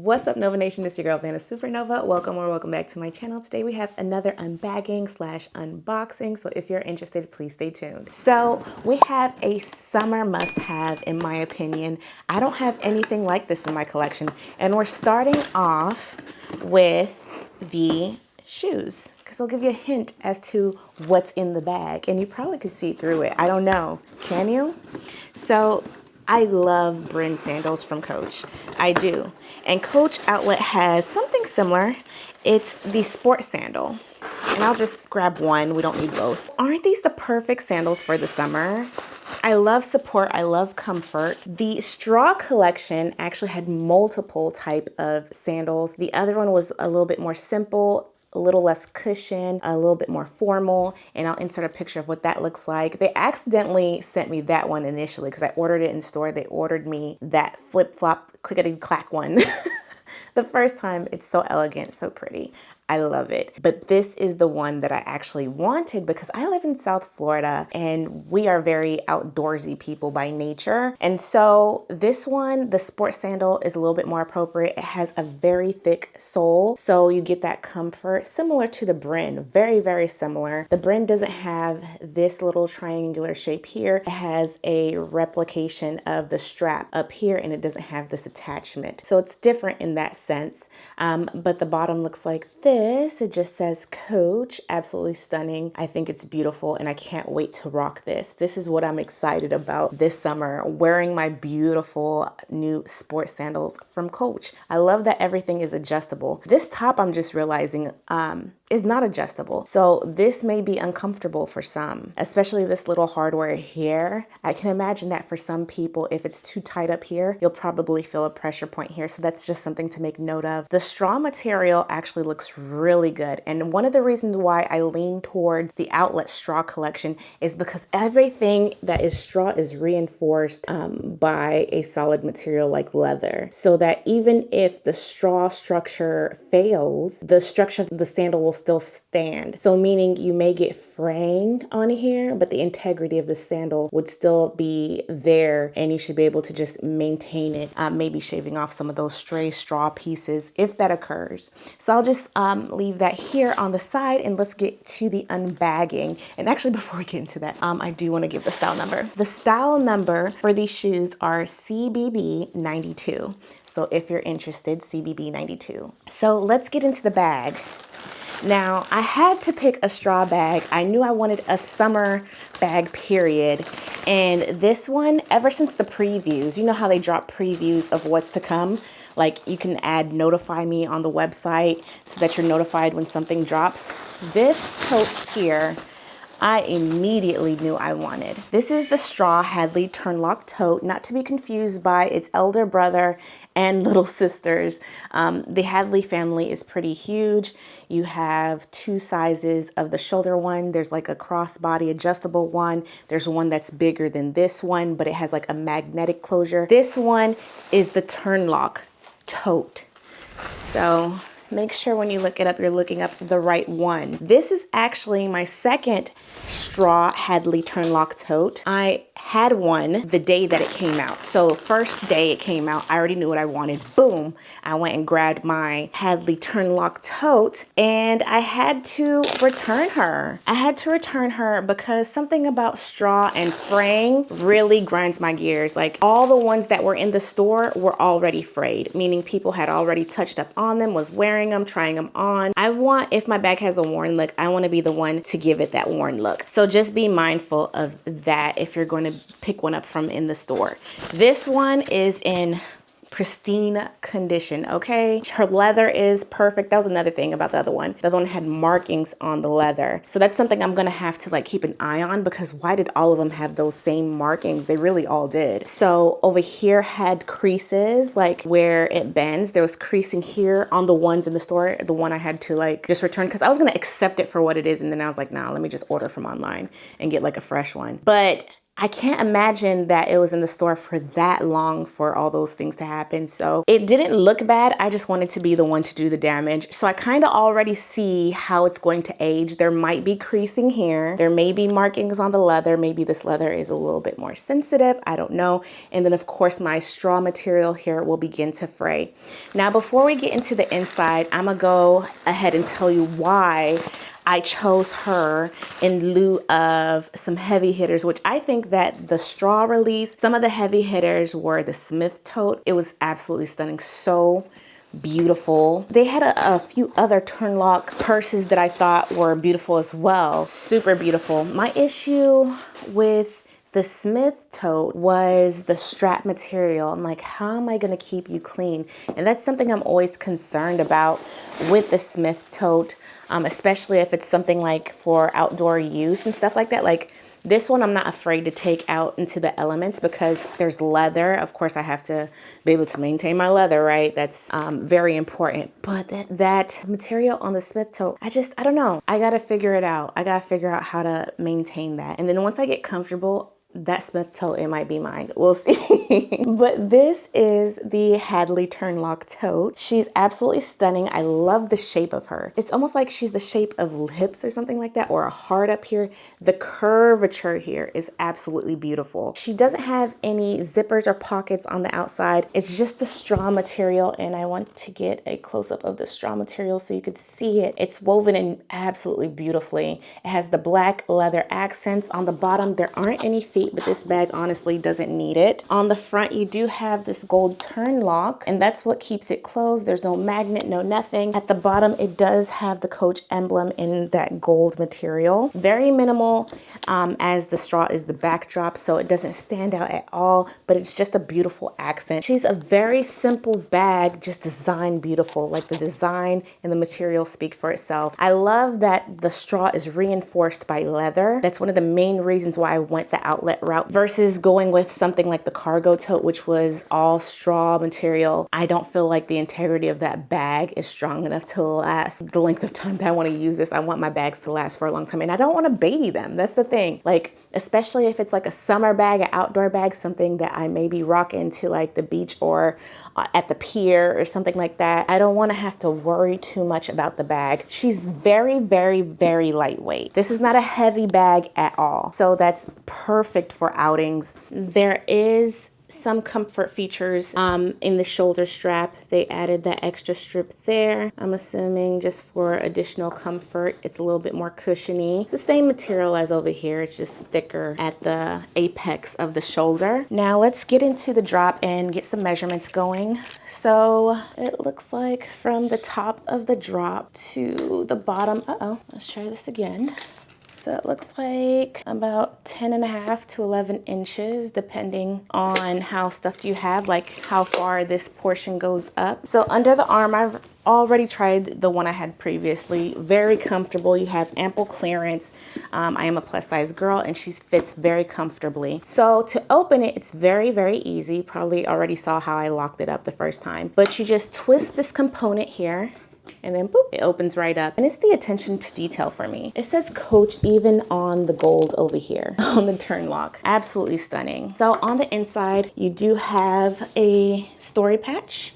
What's up, Nova Nation? It's your girl, Vana SUPERNOVA. Welcome or welcome back to my channel. Today we have another unbagging / unboxing. So if you're interested, please stay tuned. So we have a summer must-have, in my opinion. I don't have anything like this in my collection. And we're starting off with the shoes, because I'll give you a hint as to what's in the bag. And you probably could see through it. I don't know. Can you? So I love Bryn sandals from Coach. I do. And Coach Outlet has something similar. It's the sport sandal. And I'll just grab one. We don't need both. Aren't these the perfect sandals for the summer? I love support. I love comfort. The Straw collection actually had multiple type of sandals. The other one was a little bit more simple, a little less cushion, a little bit more formal, and I'll insert a picture of what that looks like. They accidentally sent me that one initially because I ordered it in store. They ordered me that flip-flop clickety-clack one. The first time. It's so elegant, so pretty. I love it. But this is the one that I actually wanted because I live in South Florida and we are very outdoorsy people by nature. And so this one, the sport sandal, is a little bit more appropriate. It has a very thick sole, so you get that comfort similar to the Bryn. Very, very similar. The Bryn doesn't have this little triangular shape here. It has a replication of the strap up here and it doesn't have this attachment. So it's different in that sense. But the bottom looks like this. It just says Coach. Absolutely stunning. I think it's beautiful and I can't wait to rock this. This is what I'm excited about this summer, wearing my beautiful new sport sandals from Coach. I love that everything is adjustable. This top, I'm just realizing, is not adjustable. So this may be uncomfortable for some, especially this little hardware here. I can imagine that for some people, if it's too tight up here, you'll probably feel a pressure point here. So that's just something to make note of. The straw material actually looks really good. And one of the reasons why I lean towards the Outlet Straw collection is because everything that is straw is reinforced by a solid material like leather. So that even if the straw structure fails, the structure of the sandal will still stand. So meaning you may get fraying on here, but the integrity of the sandal would still be there and you should be able to just maintain it, maybe shaving off some of those stray straw pieces if that occurs. So I'll just leave that here on the side and let's get to the unbagging. And actually, before we get into that, I do want to give the style number. The style number for these shoes are CBB 92. So if you're interested, CBB 92. So let's get into the bag. Now, I had to pick a straw bag. I knew I wanted a summer bag, period. And this one, ever since the previews, you know how they drop previews of what's to come? Like you can add notify me on the website so that you're notified when something drops. This tote here, I immediately knew I wanted. This is the Straw Hadley Turnlock Tote, not to be confused by its elder brother and little sisters. The Hadley family is pretty huge. You have two sizes of the shoulder one. There's like a crossbody adjustable one. There's one that's bigger than this one, but it has like a magnetic closure. This one is the Turnlock Tote. So make sure when you look it up, you're looking up the right one. This is actually my second Straw Hadley Turnlock Tote. I had one the day that it came out. So first day it came out, I already knew what I wanted. Boom, I went and grabbed my Hadley Turnlock Tote and I had to return her. I had to return her because something about straw and fraying really grinds my gears. Like all the ones that were in the store were already frayed, meaning people had already touched up on them, was wearing them, trying them on. I want, if my bag has a worn look, I want to be the one to give it that worn look. So just be mindful of that if you're going to pick one up from in the store. This one is in pristine condition, okay? Her leather is perfect. That was another thing about the other one. The other one had markings on the leather. So that's something I'm gonna have to like keep an eye on because why did all of them have those same markings? They really all did. So over here had creases, like where it bends. There was creasing here on the ones in the store. The one I had to like just return because I was gonna accept it for what it is. And then I was like, nah, let me just order from online and get like a fresh one. But I can't imagine that it was in the store for that long for all those things to happen. So it didn't look bad. I just wanted to be the one to do the damage. So I kind of already see how it's going to age. There might be creasing here. There may be markings on the leather. Maybe this leather is a little bit more sensitive. I don't know. And then of course my straw material here will begin to fray. Now, before we get into the inside, I'm gonna go ahead and tell you why I chose her in lieu of some heavy hitters, which I think that the straw release, some of the heavy hitters were the Smith Tote. It was absolutely stunning. So beautiful. They had a few other Turnlock purses that I thought were beautiful as well. Super beautiful. My issue with the Smith Tote was the strap material. I'm like, how am I gonna keep you clean? And that's something I'm always concerned about with the Smith Tote, especially if it's something like for outdoor use and stuff like that. Like this one, I'm not afraid to take out into the elements because there's leather. Of course, I have to be able to maintain my leather, right? That's very important. But that material on the Smith Tote, I don't know. I gotta figure it out. I gotta figure out how to maintain that. And then once I get comfortable, that Smith Tote, it might be mine. We'll see. But this is the Hadley Turnlock Tote. She's absolutely stunning. I love the shape of her. It's almost like she's the shape of lips or something like that, or a heart up here. The curvature here is absolutely beautiful. She doesn't have any zippers or pockets on the outside. It's just the straw material, and I want to get a close-up of the straw material so you could see it. It's woven in absolutely beautifully. It has the black leather accents. On the bottom, there aren't any feet, but this bag honestly doesn't need it. On the front, you do have this gold turn lock, and that's what keeps it closed. There's no magnet, no nothing. At the bottom, it does have the Coach emblem in that gold material. Very minimal, as the straw is the backdrop, so it doesn't stand out at all, but it's just a beautiful accent. She's a very simple bag, just designed beautiful. Like the design and the material speak for itself. I love that the straw is reinforced by leather. That's one of the main reasons why I went the outlet route versus going with something like the cargo tote, which was all straw material. I don't feel like the integrity of that bag is strong enough to last the length of time that I want to use this. I want my bags to last for a long time, and I don't want to baby them. That's the thing. Like, especially if it's like a summer bag, an outdoor bag, something that I maybe rock into like the beach or at the pier or something like that. I don't want to have to worry too much about the bag. She's very, very, very lightweight. This is not a heavy bag at all. So that's perfect for outings. There is some comfort features in the shoulder strap. They added that extra strip there. I'm assuming just for additional comfort. It's a little bit more cushiony. It's the same material as over here. It's just thicker at the apex of the shoulder. Now let's get into the drop and get some measurements going. So it looks like from the top of the drop to the bottom. Let's try this again. So it looks like about 10.5 to 11 inches, depending on how stuffed you have, like how far this portion goes up. So under the arm, I've already tried the one I had previously. Very comfortable. You have ample clearance. I am a plus size girl, and she fits very comfortably. So to open it, it's very, very easy. Probably already saw how I locked it up the first time. But you just twist this component here, and then boop, it opens right up. And it's the attention to detail for me. It says Coach even on the gold over here on the turn lock. Absolutely stunning. So on the inside, you do have a story patch.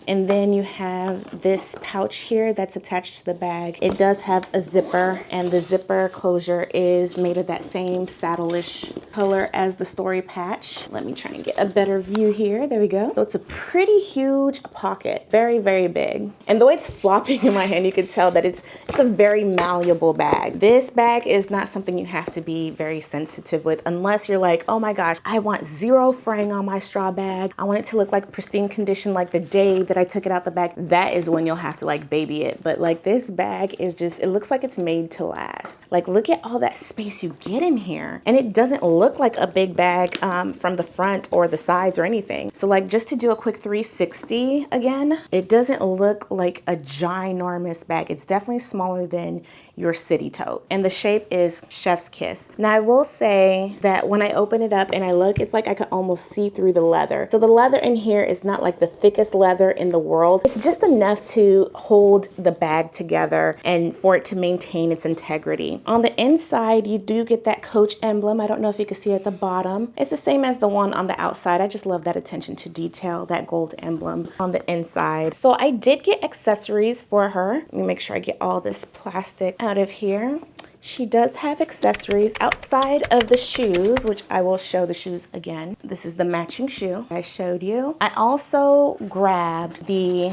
And then you have this pouch here that's attached to the bag. It does have a zipper, and the zipper closure is made of that same saddle-ish color as the story patch. Let me try and get a better view here. There we go. So it's a pretty huge pocket. Very, very big. And the way it's flopping in my hand, you can tell that it's a very malleable bag. This bag is not something you have to be very sensitive with unless you're like, oh my gosh, I want zero fraying on my straw bag. I want it to look like pristine condition like the day that I took it out the bag. That is when you'll have to like baby it. But like this bag is just, it looks like it's made to last. Like look at all that space you get in here. And it doesn't look like a big bag from the front or the sides or anything. So like just to do a quick 360 again, it doesn't look like a ginormous bag. It's definitely smaller than your city tote. And the shape is chef's kiss. Now I will say that when I open it up and I look, it's like I could almost see through the leather. So the leather in here is not like the thickest leather in the world. It's just enough to hold the bag together and for it to maintain its integrity. On the inside, you do get that Coach emblem. I don't know if you can see it at the bottom. It's the same as the one on the outside. I just love that attention to detail, that gold emblem on the inside. So I did get accessories for her. Let me make sure I get all this plastic out of here. She does have accessories outside of the shoes, which I will show the shoes again. This is the matching shoe I showed you. I also grabbed the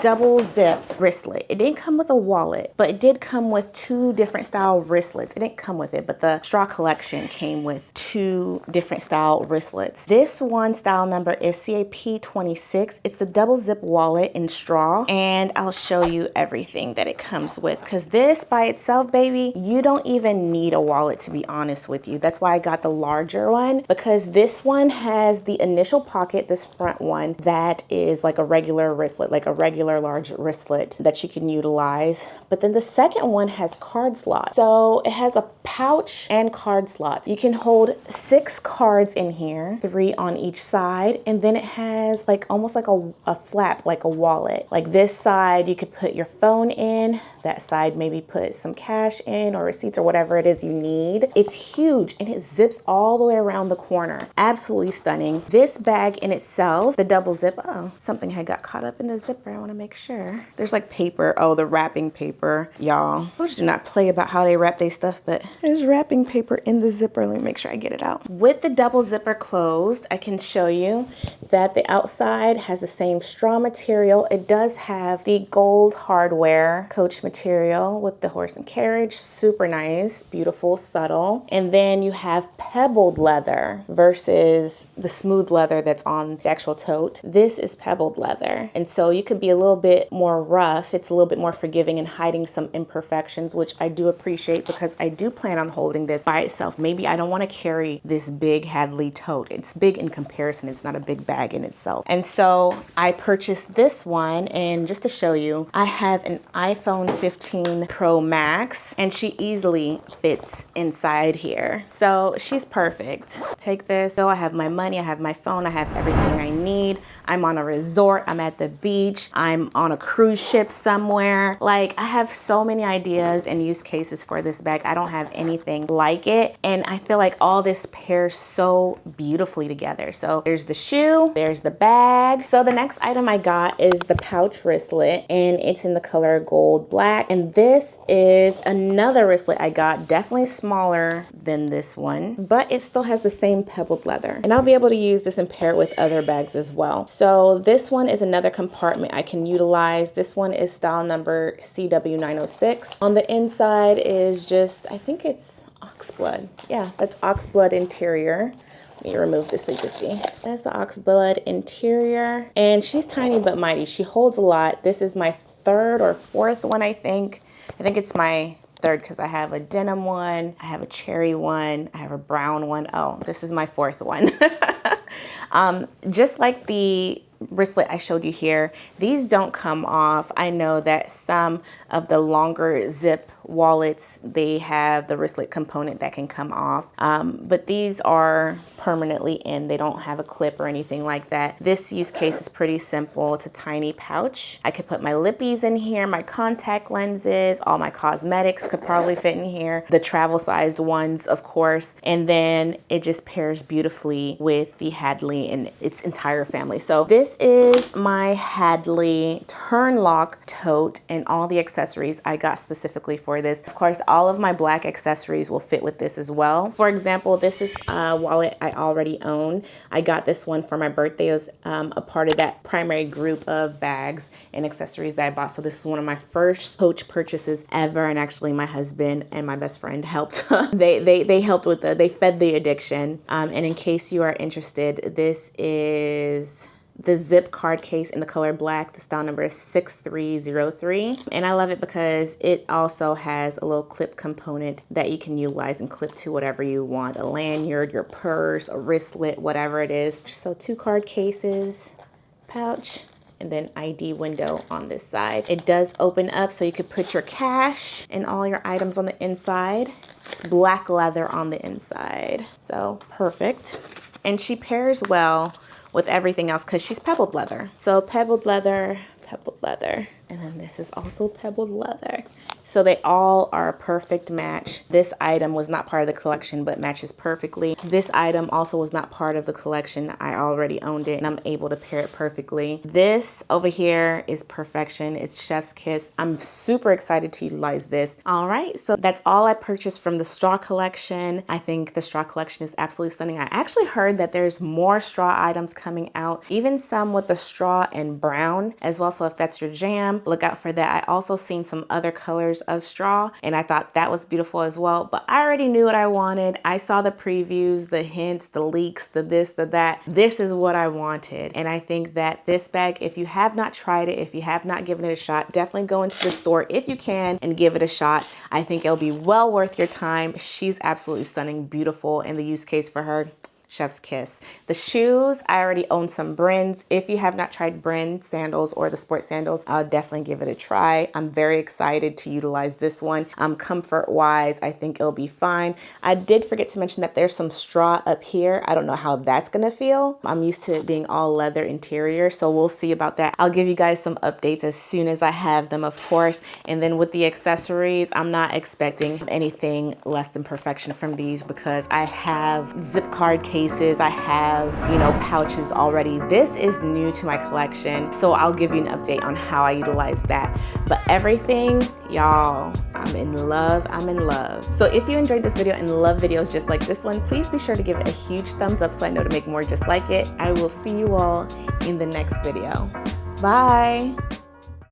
double zip wristlet. It didn't come with a wallet, but it did come with 2 different style wristlets. It didn't come with it, but the Straw collection came with 2 different style wristlets. This one style number is CAP26. It's the double zip wallet in straw, and I'll show you everything that it comes with, because this by itself, baby, you don't even need a wallet, to be honest with you. That's why I got the larger one, because this one has the initial pocket, this front one, that is like a regular wristlet, like a regular large wristlet that you can utilize. But then the second one has card slots. So it has a pouch and card slots. You can hold 6 cards in here, 3 on each side. And then it has like almost like a flap, like a wallet. Like this side, you could put your phone in. That side, maybe put some cash in or receipts or whatever it is you need. It's huge and it zips all the way around the corner. Absolutely stunning. This bag in itself, the double zip, oh, something had got caught up in the zipper. I want to make sure. There's like paper. Oh, the wrapping paper. Y'all, Coach do not play about how they wrap their stuff, but there's wrapping paper in the zipper. Let me make sure I get it out. With the double zipper closed, I can show you that the outside has the same straw material. It does have the gold hardware Coach material with the horse and carriage. Super nice, beautiful, subtle. And then you have pebbled leather versus the smooth leather that's on the actual tote. This is pebbled leather. And so you could be a little bit more rough. It's a little bit more forgiving and hiding some imperfections, which I do appreciate because I do plan on holding this by itself. Maybe I don't want to carry this big Hadley tote. It's big in comparison. It's not a big bag in itself. And so I purchased this one, and just to show you, I have an iPhone 15 Pro Max and she easily fits inside here. So she's perfect. Take this. So I have my money, I have my phone, I have everything I need. I'm on a resort, I'm at the beach, I'm on a cruise ship somewhere. Like, I have so many ideas and use cases for this bag. I don't have anything like it. And I feel like all this pairs so beautifully together. So there's the shoe, there's the bag. So the next item I got is the pouch wristlet, and it's in the color gold black. And this is another wristlet I got, definitely smaller than this one, but it still has the same pebbled leather. And I'll be able to use this and pair it with other bags as well. So this one is another compartment I can utilize. This one is style number CW906. On the inside is just, I think it's oxblood. Yeah, that's oxblood interior. Let me remove this so you can see. That's the oxblood interior. And she's tiny but mighty. She holds a lot. This is my 3rd or 4th one, I think. I think it's my 3rd because I have a denim one, I have a cherry one, I have a brown one. Oh, this is my 4th one. Just like the wristlet I showed you here, these don't come off. I know that some of the longer zip wallets, they have the wristlet component that can come off, but these are permanently in. They don't have a clip or anything like that. This use case is pretty simple. It's a tiny pouch. I could put my lippies in here, my contact lenses, all my cosmetics could probably fit in here, the travel sized ones, of course, and then it just pairs beautifully with the Hadley and its entire family. So this is my Hadley Turnlock Tote and all the accessories I got specifically for this. Of course, all of my black accessories will fit with this as well. For example, this is a wallet I already own. I got this one for my birthday. It was a part of that primary group of bags and accessories that I bought. So this is one of my first Coach purchases ever. And actually my husband and my best friend helped. they helped with they fed the addiction. And in case you are interested, this is the zip card case in the color black. The style number is 6303. And I love it because it also has a little clip component that you can utilize and clip to whatever you want. A lanyard, your purse, a wristlet, whatever it is. So 2 card cases, pouch, and then ID window on this side. It does open up so you could put your cash and all your items on the inside. It's black leather on the inside. So perfect. And she pairs well with everything else because she's pebbled leather. So pebbled leather, and then this is also pebbled leather. So they all are a perfect match. This item was not part of the collection, but matches perfectly. This item also was not part of the collection. I already owned it and I'm able to pair it perfectly. This over here is perfection. It's Chef's Kiss. I'm super excited to utilize this. All right, so that's all I purchased from the straw collection. I think the straw collection is absolutely stunning. I actually heard that there's more straw items coming out, even some with the straw and brown as well. So if that's your jam, look out for that. I also seen some other colors of straw and I thought that was beautiful as well, but I already knew what I wanted. I saw the previews, the hints, the leaks, the this, the that. This is what I wanted. And I think that this bag, if you have not tried it, if you have not given it a shot, definitely go into the store if you can and give it a shot. I think it'll be well worth your time. She's absolutely stunning, beautiful, and the use case for her, Chef's Kiss. The shoes, I already own some Brins. If you have not tried Brin sandals or the sport sandals, I'll definitely give it a try. I'm very excited to utilize this one. Comfort wise, I think it'll be fine. I did forget to mention that there's some straw up here. I don't know how that's gonna feel. I'm used to it being all leather interior, so we'll see about that. I'll give you guys some updates as soon as I have them, of course. And then with the accessories, I'm not expecting anything less than perfection from these because I have zip card cases. I have, you know, pouches already. This is new to my collection, so I'll give you an update on how I utilize that. But everything, y'all, I'm in love. I'm in love. So if you enjoyed this video and love videos just like this one, please be sure to give it a huge thumbs up so I know to make more just like it. I will see you all in the next video. Bye.